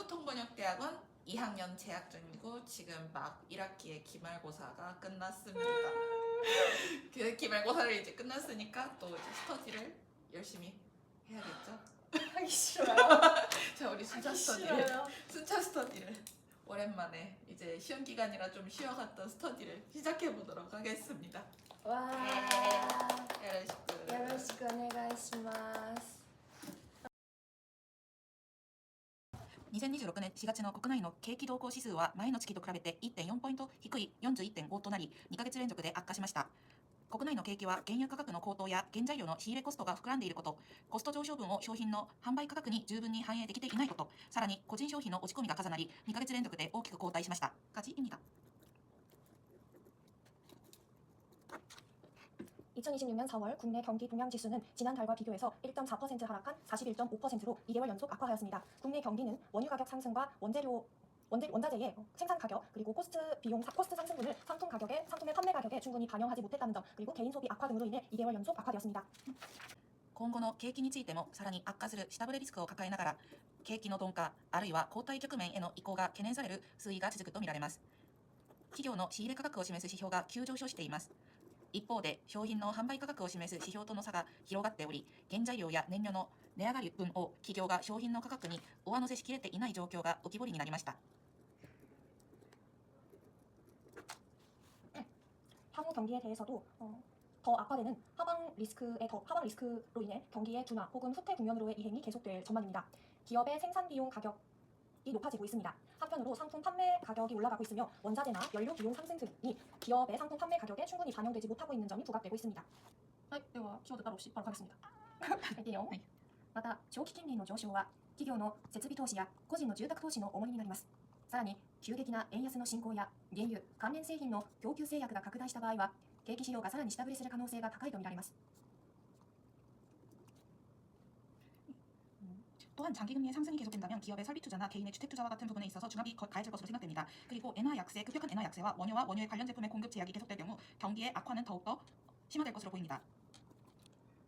한국통번역대학원 2학년 재학 중이고 지금 막 1학기의 기말고사가 끝났습니다. 그 기말고사를 이제 끝났으니까 또 이제 스터디를 열심히 해야겠죠? 하기 싫어요. 자, 우리 순차 하기 스터디를 싫어요. 순차 스터디를 오랜만에 이제 시험 기간이라 좀 쉬어갔던 스터디를 시작해 보도록 하겠습니다. 와. 요로시쿠. 요로시쿠 오네가이시마스. 2026年4月の国内の景気動向指数は前の月と比べて 1.4 ポイント低い 41.5 となり、2ヶ月連続で悪化しました。国内の景気は原油価格の高騰や原材料の仕入れコストが膨らんでいること、コスト上昇分を商品の販売価格に十分に反映できていないこと、さらに個人消費の落ち込みが重なり、2ヶ月連続で大きく後退しました。까지입니다. 2026년 4월 국내 경기 동향 지수는 지난달과 비교해서 1.4% 하락한 41.5%로 2개월 연속 악화하였습니다. 국내 경기는 원유 가격 상승과 원자재의 생산 가격 그리고 코스트 상승분을 상품의 판매 가격에 충분히 반영하지 못했다는 점 그리고 개인 소비 악화 등으로 인해 2개월 연속 악화되었습니다. 今後の景気についてもさらに悪化する下振れリスクを抱えながら、景気の鈍化あるいは後退局面への移行が懸念される推移が続くとみられます。企業の仕入れ価格を示す指標が急上昇しています。一方で商品の販売価格を示す指標との差が広がっており、原材料や燃料の値上がり分を企業が商品の価格に上乗せしきれていない状況が浮き彫りになりました。 향후 경기에 대해서도 더 악화되는 하방 리스크로 인해 경기의 둔화 혹은 후퇴 국면으로의 이행이 계속될 전망입니다. 기업의 생산 비용 가격이 높아지고 있습니다. 한편으로 상품 판매 가격이 올라가고 있으며 원자재나 연료 비용 상승 등이 기업의 상품 판매 가격에 충분히 반영되지 못하고 있는 점이 부각되고 있습니다. はい、では키워드 따로 없이 바로 가겠습니다. また長期金利の上昇は企業の設備投資や個人の住宅投資の重荷になります。さらに急激な円安の進行や原油関連製品の供給制約が拡大した場合は景気指標がさらに下振れする可能性が高いとみられます。 또한 장기금리의 상승이 계속된다면 기업의 설비 투자나 개인의 주택 투자와 같은 부분에 있어서 중압이 가해질 것으로 생각됩니다. 그리고 급격한 엔화 약세와 원유와 원유의 관련 제품의 공급 제약이 계속될 경우 경기의 악화는 더욱더 심화될 것으로 보입니다.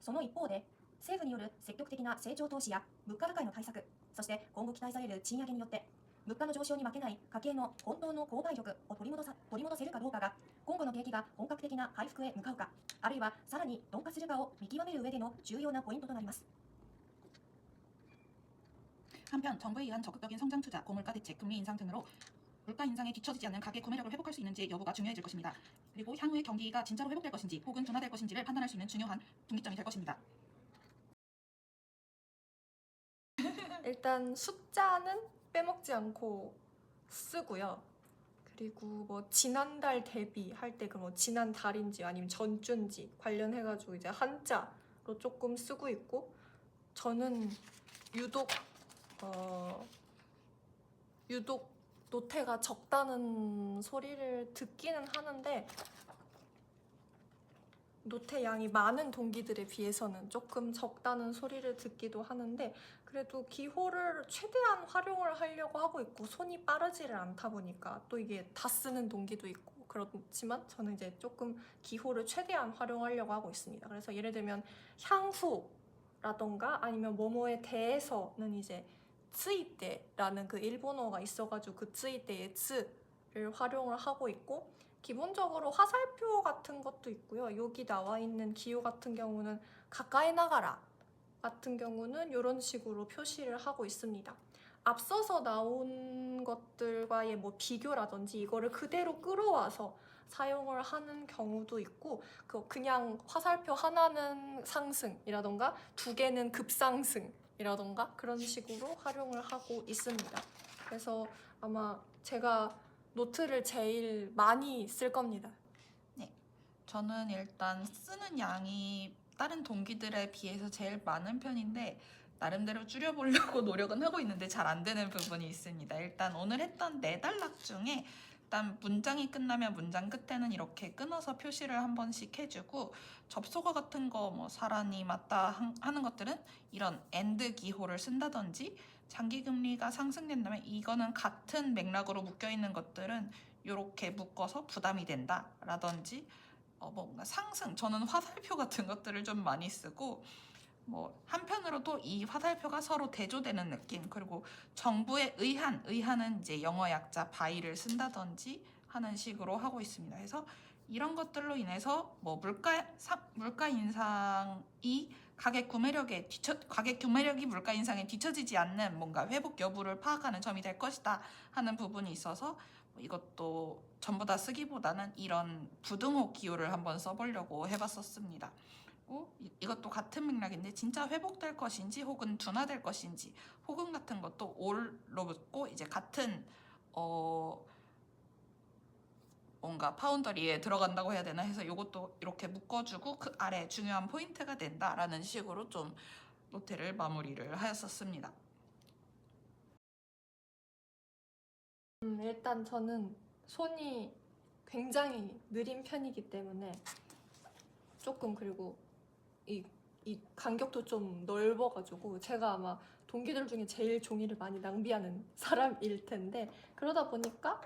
その一方で政府による積極的な成長投資や物価高への対策、そして今後期待される賃上げによって物価の上昇に負けない家計の本当の購買力を取り戻せるかどうかが今後の景気が本格的な回復へ向かうか、あるいはさらに鈍化するかを見極める上での重要なポイントとなります。 한편 정부에 의한 적극적인 성장 투자, 고물가 대책, 금리 인상 등으로 물가 인상에 뒤처지지 않는 가계 구매력을 회복할 수 있는지 여부가 중요해질 것입니다. 그리고 향후의 경기가 진짜로 회복될 것인지 혹은 둔화될 것인지를 판단할 수 있는 중요한 분기점이 될 것입니다. 일단 숫자는 빼먹지 않고 쓰고요. 그리고 뭐 지난달 대비할 때 그 뭐 지난달인지 아니면 전주인지 관련해가지고 이제 한자로 조금 쓰고 있고, 저는 유독 노태가 적다는 소리를 듣기는 하는데 노태 양이 많은 동기들에 비해서는 조금 적다는 소리를 듣기도 하는데, 그래도 기호를 최대한 활용을 하려고 하고 있고 손이 빠르지를 않다 보니까 또 이게 다 쓰는 동기도 있고 그렇지만 저는 이제 조금 기호를 최대한 활용하려고 하고 있습니다. 그래서 예를 들면 향후라던가 아니면 뭐뭐에 대해서는 이제 츠이테라는 그 일본어가 있어가지고 그 츠이테의 츠를 활용을 하고 있고, 기본적으로 화살표 같은 것도 있고요. 여기 나와 있는 기호 같은 경우는 가까이 나가라 같은 경우는 이런 식으로 표시를 하고 있습니다. 앞서서 나온 것들과의 뭐 비교라든지 이거를 그대로 끌어와서 사용을 하는 경우도 있고, 그냥 화살표 하나는 상승이라던가 두 개는 급상승이라던가 그런 식으로 활용을 하고 있습니다. 그래서 아마 제가 노트를 제일 많이 쓸 겁니다. 네, 저는 일단 쓰는 양이 다른 동기들에 비해서 제일 많은 편인데 나름대로 줄여보려고 노력은 하고 있는데 잘 안 되는 부분이 있습니다. 일단 오늘 했던 4단락 중에 일단 문장이 끝나면 문장 끝에는 이렇게 끊어서 표시를 한 번씩 해주고, 접속어 같은 거 뭐 사란이 맞다 하는 것들은 이런 AND 기호를 쓴다든지, 장기금리가 상승된다면 이거는 같은 맥락으로 묶여있는 것들은 이렇게 묶어서 부담이 된다 라든지, 뭔가 상승, 저는 화살표 같은 것들을 좀 많이 쓰고, 뭐 한편으로도 이 화살표가 서로 대조되는 느낌, 그리고 정부의 의한은 이제 영어 약자 바이를 쓴다든지 하는 식으로 하고 있습니다. 그래서 이런 것들로 인해서 뭐 물가 인상이 가격 구매력이 물가 인상에 뒤처지지 않는 뭔가 회복 여부를 파악하는 점이 될 것이다 하는 부분이 있어서 이것도 전부 다 쓰기보다는 이런 부등호 기호를 한번 써보려고 해봤었습니다. 이것도 같은 맥락인데 진짜 회복될 것인지 혹은 둔화될 것인지 혹은 같은 것도 올로 붙고 이제 같은 뭔가 파운더리에 들어간다고 해야 되나 해서 이것도 이렇게 묶어주고 그 아래 중요한 포인트가 된다라는 식으로 좀 노트를 마무리를 하였었습니다. 일단 저는 손이 굉장히 느린 편이기 때문에 조금, 그리고 이 간격도 좀 넓어가지고 제가 아마 동기들 중에 제일 종이를 많이 낭비하는 사람일 텐데, 그러다 보니까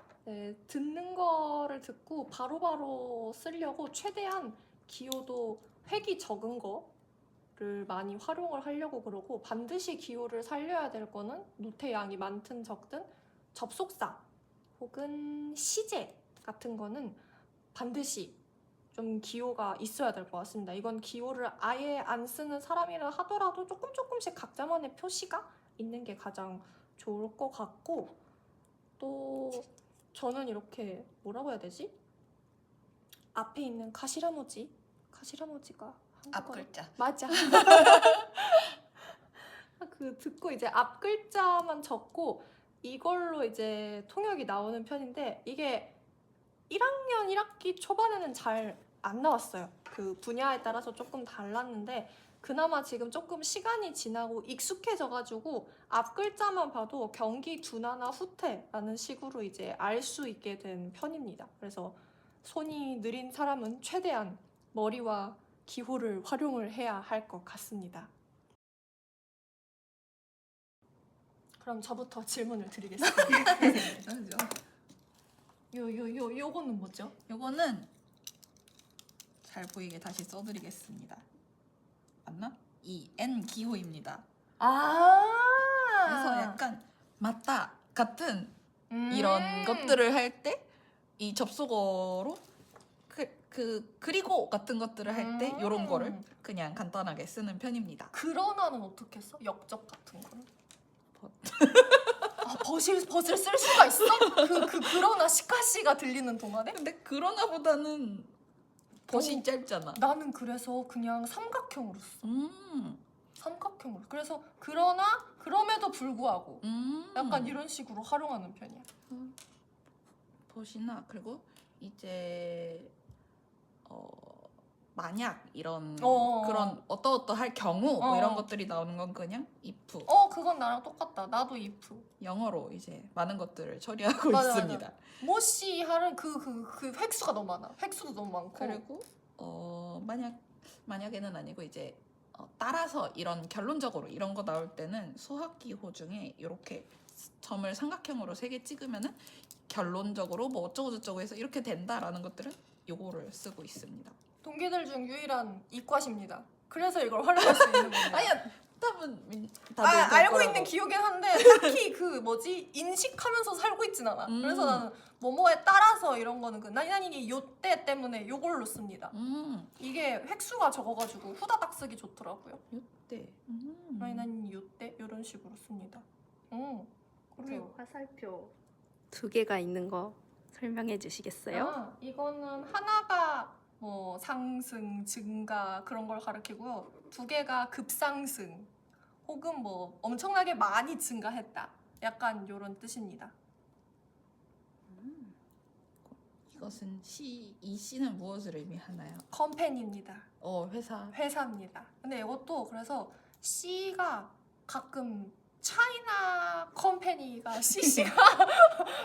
듣는 거를 듣고 바로바로 쓰려고 최대한 기호도 획이 적은 거를 많이 활용을 하려고 그러고, 반드시 기호를 살려야 될 거는 노트의 양이 많든 적든 접속사 혹은 시제 같은 거는 반드시 좀 기호가 있어야 될 것 같습니다. 이건 기호를 아예 안 쓰는 사람이라 하더라도 조금씩 각자만의 표시가 있는 게 가장 좋을 것 같고, 또 저는 이렇게 뭐라고 해야 되지? 앞에 있는 가시라모지가 앞 글자. 맞아. 그 듣고 이제 앞 글자만 적고 이걸로 이제 통역이 나오는 편인데, 이게 1학년 1학기 초반에는 잘 안 나왔어요. 그 분야에 따라서 조금 달랐는데, 그나마 지금 조금 시간이 지나고 익숙해져가지고 앞 글자만 봐도 경기 둔화나 후퇴라는 식으로 이제 알 수 있게 된 편입니다. 그래서 손이 느린 사람은 최대한 머리와 기호를 활용을 해야 할 것 같습니다. 그럼 저부터 질문을 드리겠습니다. 요거는 뭐죠? 요거는 잘 보이게 다시 써드리겠습니다. 맞나? 이 N 기호입니다. 그래서 약간 맞다 같은 이런 것들을 할 때 이 접속어로 그리고 같은 것들을 할 때 이런 거를 그냥 간단하게 쓰는 편입니다. 그러나는 어떻게 써? 역적 같은 거는? 벗을 쓸 수가 있어? 그러나 시카시가 들리는 동안에? 근데 그러나보다는 벗이 짧잖아. 나는 그래서 그냥 삼각형으로 써. 삼각형으로. 그래서 그럼에도 불구하고 약간 이런 식으로 활용하는 편이야. 벗이나 그리고 이제 만약 이런 그런 어떠할 경우 뭐 이런 것들이 나오는 건 그냥 if. 그건 나랑 똑같다. 나도 if. 영어로 이제 많은 것들을 처리하고 맞아, 있습니다. 맞아. 모시 하는 그 획수가 너무 많아. 획수도 너무 많고. 그리고 만약에는 아니고 이제 따라서 이런 결론적으로 이런 거 나올 때는 수학 기호 중에 이렇게 점을 삼각형으로 3개 찍으면은 결론적으로 뭐 어쩌고 저쩌고 해서 이렇게 된다라는 것들은 요거를 쓰고 있습니다. 동기들 중 유일한 이과십니다. 그래서 이걸 활용할 수 있는 겁니다. 아니야, 답은 다들 알고 거라고. 있는 기억이긴 한데 딱히 인식하면서 살고 있진 않아. 그래서 나는 뭐뭐에 따라서 이런 거는 나니나니 요때 때문에 요걸로 씁니다. 이게 획수가 적어가지고 후다닥 쓰기 좋더라고요. 요때. 나니나니 요때 이런 식으로 씁니다. 그리고 화살표 2개가 있는 거 설명해 주시겠어요? 이거는 하나가 뭐 상승, 증가 그런 걸 가리키고요. 2개가 급상승 혹은 뭐 엄청나게 많이 증가했다. 약간 이런 뜻입니다. 이것은 이 C는 무엇을 의미하나요? 컴퍼니입니다. 회사입니다. 근데 이것도 그래서 C가 가끔 차이나 컴퍼니가 CC가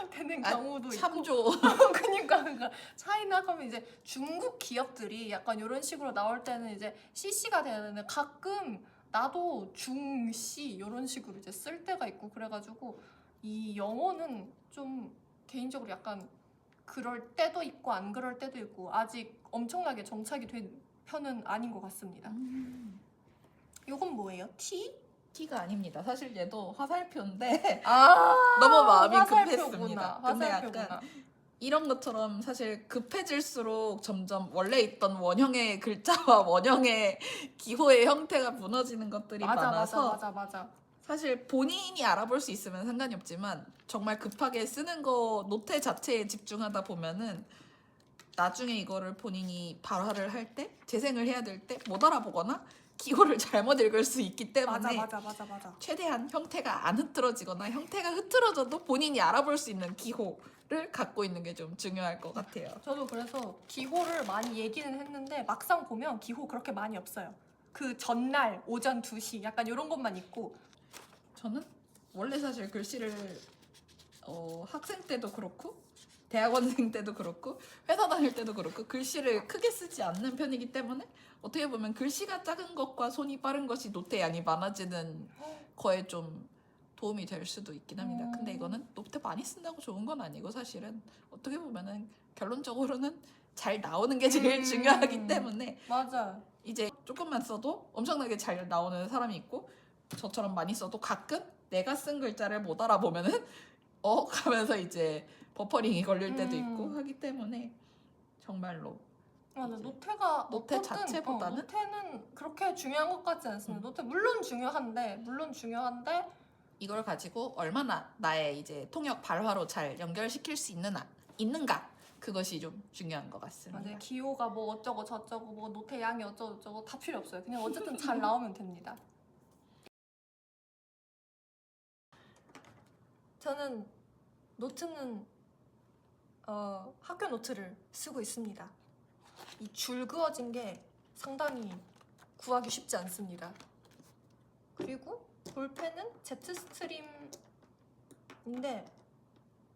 되는 경우도 있고. 참조. 그러니까 차이나 컴퍼니 이제 중국 기업들이 약간 이런 식으로 나올 때는 이제 CC가 되는데, 가끔 나도 중C 이런 식으로 이제 쓸 때가 있고, 그래가지고 이 영어는 좀 개인적으로 약간 그럴 때도 있고 안 그럴 때도 있고 아직 엄청나게 정착이 된 편은 아닌 것 같습니다. 이건 뭐예요? 티? 티가 아닙니다. 사실 얘도 화살표인데 아 너무 마음이 화살표구나. 급했습니다. 근데 화살표구나. 약간 이런 것처럼 사실 급해질수록 점점 원래 있던 원형의 글자와 원형의 기호의 형태가 무너지는 것들이 맞아 많아서 맞아 맞아 맞아. 사실 본인이 알아볼 수 있으면 상관이 없지만 정말 급하게 쓰는 거 노트 자체에 집중하다 보면은 나중에 이거를 본인이 발화를 할 때 재생을 해야 될 때 못 알아보거나 기호를 잘못 읽을 수 있기 때문에 맞아. 최대한 형태가 안 흐트러지거나 형태가 흐트러져도 본인이 알아볼 수 있는 기호를 갖고 있는 게 좀 중요할 것 같아요. 저도 그래서 기호를 많이 얘기는 했는데 막상 보면 기호 그렇게 많이 없어요. 그 전날 오전 2시 약간 이런 것만 있고. 저는 원래 사실 글씨를 학생 때도 그렇고 대학원생 때도 그렇고 회사 다닐 때도 그렇고 글씨를 크게 쓰지 않는 편이기 때문에 어떻게 보면 글씨가 작은 것과 손이 빠른 것이 노트 양이 많아지는 거에 좀 도움이 될 수도 있긴 합니다. 근데 이거는 노트 많이 쓴다고 좋은 건 아니고 사실은 어떻게 보면은 결론적으로는 잘 나오는 게 제일 중요하기 때문에 맞아. 이제 조금만 써도 엄청나게 잘 나오는 사람이 있고 저처럼 많이 써도 가끔 내가 쓴 글자를 못 알아보면은 가면서 이제 버퍼링이 걸릴 때도 있고 하기 때문에 정말로 맞아. 이제 노트가 노트 어떻든, 자체보다는? 노트는 그렇게 중요한 것 같지 않습니다. 노트 물론 중요한데 이걸 가지고 얼마나 나의 이제 통역 발화로 잘 연결시킬 수 있는가 그것이 좀 중요한 것 같습니다. 맞아요. 기호가 뭐 어쩌고 저쩌고 뭐 노트 양이 어쩌고 저쩌고 다 필요 없어요. 그냥 어쨌든 잘 나오면 됩니다. 저는 노트는 학교 노트를 쓰고 있습니다. 이 줄 그어진 게 상당히 구하기 쉽지 않습니다. 그리고 볼펜은 제트스트림인데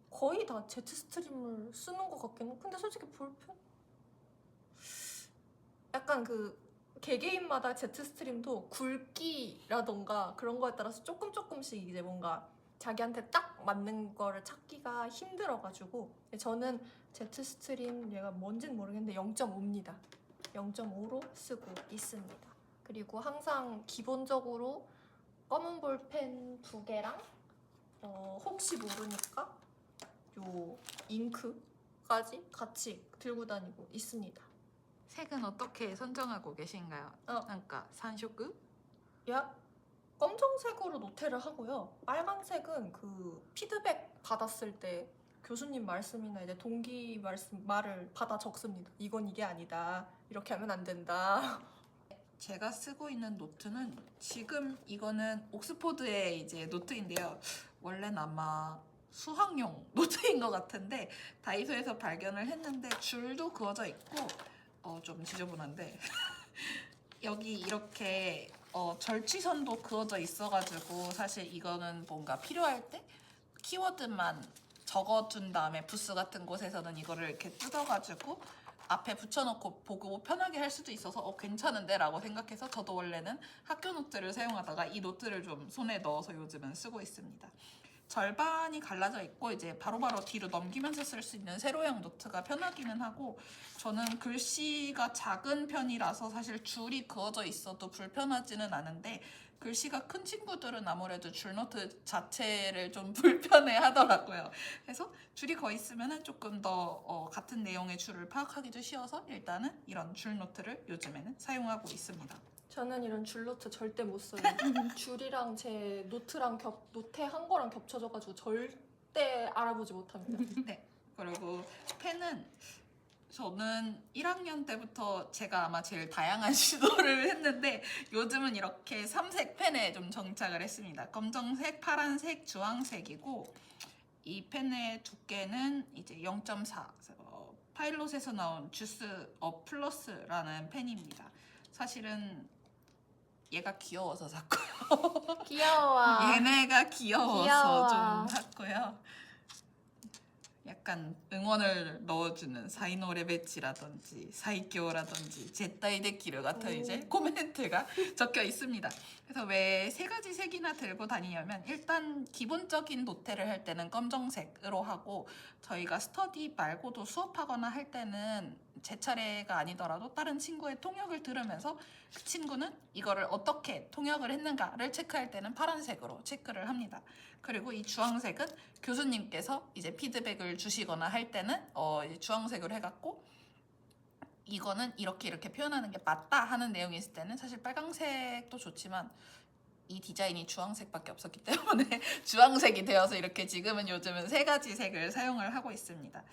거의 다 제트스트림을 쓰는 것 같긴 해. 근데 솔직히 볼펜 약간 그 개개인마다 제트스트림도 굵기라던가 그런 거에 따라서 조금씩 이제 뭔가 자기한테 딱 맞는 거를 찾기가 힘들어가지고 저는 제트스트림 얘가 뭔지는 모르겠는데 0.5입니다. 0.5로 쓰고 있습니다. 그리고 항상 기본적으로 검은 볼펜 2개랑 혹시 모르니까 요 잉크까지 같이 들고 다니고 있습니다. 색은 어떻게 선정하고 계신가요? 그러니까 산쇼크? 야, 검정색으로 노트를 하고요. 빨간색은 그 피드백 받았을 때 교수님 말씀이나 이제 동기 말을 받아 적습니다. 이건 이게 아니다. 이렇게 하면 안 된다. 제가 쓰고 있는 노트는 지금 이거는 옥스포드의 이제 노트인데요. 원래는 아마 수학용 노트인 것 같은데 다이소에서 발견을 했는데 줄도 그어져 있고 좀 지저분한데 여기 이렇게 절취선도 그어져 있어가지고 사실 이거는 뭔가 필요할 때 키워드만 적어둔 다음에 부스 같은 곳에서는 이거를 이렇게 뜯어가지고 앞에 붙여놓고 보고 편하게 할 수도 있어서 괜찮은데 라고 생각해서 저도 원래는 학교 노트를 사용하다가 이 노트를 좀 손에 넣어서 요즘은 쓰고 있습니다. 절반이 갈라져 있고 이제 바로바로 뒤로 넘기면서 쓸 수 있는 세로형 노트가 편하기는 하고 저는 글씨가 작은 편이라서 사실 줄이 그어져 있어도 불편하지는 않은데 글씨가 큰 친구들은 아무래도 줄노트 자체를 좀 불편해 하더라고요. 그래서 줄이 거의 있으면 조금 더 같은 내용의 줄을 파악하기도 쉬워서 일단은 이런 줄노트를 요즘에는 사용하고 있습니다. 저는 이런 줄노트 절대 못 써요. 줄이랑 제 노트랑 노트 한 거랑 겹쳐져가지고 절대 알아보지 못합니다. 네. 그리고 펜은 저는 1학년 때부터 제가 아마 제일 다양한 시도를 했는데 요즘은 이렇게 3색 펜에 좀 정착을 했습니다. 검정색, 파란색, 주황색이고 이 펜의 두께는 이제 0.4 파일롯에서 나온 주스 업 플러스라는 펜입니다. 사실은 얘가 귀여워서 샀고요. 귀여워. 얘네가 귀여워서 귀여워. 좀 샀고요. 약간 응원을 넣어주는 사이노레베치라든지 사이교라든지 제타이데키르 같은 이제 코멘트가 적혀 있습니다. 그래서 왜 세 가지 색이나 들고 다니냐면 일단 기본적인 노트를 할 때는 검정색으로 하고 저희가 스터디 말고도 수업하거나 할 때는 제 차례가 아니더라도 다른 친구의 통역을 들으면서 그 친구는 이거를 어떻게 통역을 했는가를 체크할 때는 파란색으로 체크를 합니다. 그리고 이 주황색은 교수님께서 이제 피드백을 주시거나 할 때는 이제 주황색으로 해갖고 이거는 이렇게 표현하는 게 맞다 하는 내용이 있을 때는 사실 빨강색도 좋지만 이 디자인이 주황색밖에 없었기 때문에 주황색이 되어서 이렇게 지금은 요즘은 3가지 색을 사용을 하고 있습니다.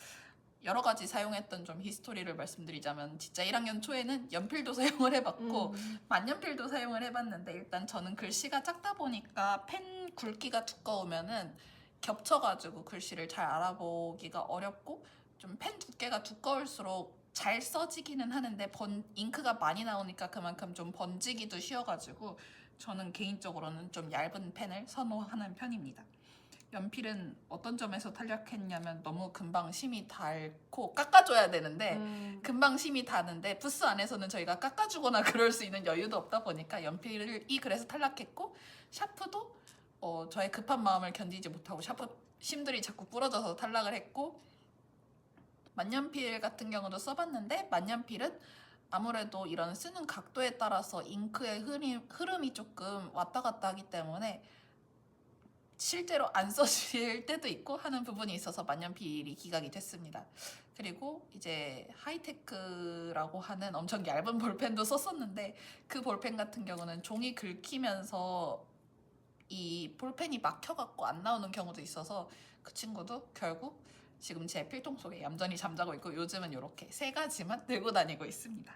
여러 가지 사용했던 좀 히스토리를 말씀드리자면 진짜 1학년 초에는 연필도 사용을 해봤고 만년필도 사용을 해봤는데 일단 저는 글씨가 작다 보니까 펜 굵기가 두꺼우면은 겹쳐가지고 글씨를 잘 알아보기가 어렵고 좀 펜 두께가 두꺼울수록 잘 써지기는 하는데 잉크가 많이 나오니까 그만큼 좀 번지기도 쉬워가지고 저는 개인적으로는 좀 얇은 펜을 선호하는 편입니다. 연필은 어떤 점에서 탄력했냐면 너무 금방 심이 닳고 깎아줘야 되는데 금방 심이 닳는데 부스 안에서는 저희가 깎아주거나 그럴 수 있는 여유도 없다 보니까 연필이 그래서 탈락했고 샤프도 저의 급한 마음을 견디지 못하고 샤프 심들이 자꾸 부러져서 탈락을 했고 만년필 같은 경우도 써봤는데 만년필은 아무래도 이런 쓰는 각도에 따라서 잉크의 흐름이 조금 왔다 갔다 하기 때문에 실제로 안 써질 때도 있고 하는 부분이 있어서 만년필이 기각이 됐습니다. 그리고 이제 하이테크라고 하는 엄청 얇은 볼펜도 썼었는데 그 볼펜 같은 경우는 종이 긁히면서 이 볼펜이 막혀갖고 안 나오는 경우도 있어서 그 친구도 결국 지금 제 필통 속에 얌전히 잠자고 있고 요즘은 이렇게 3가지만 들고 다니고 있습니다.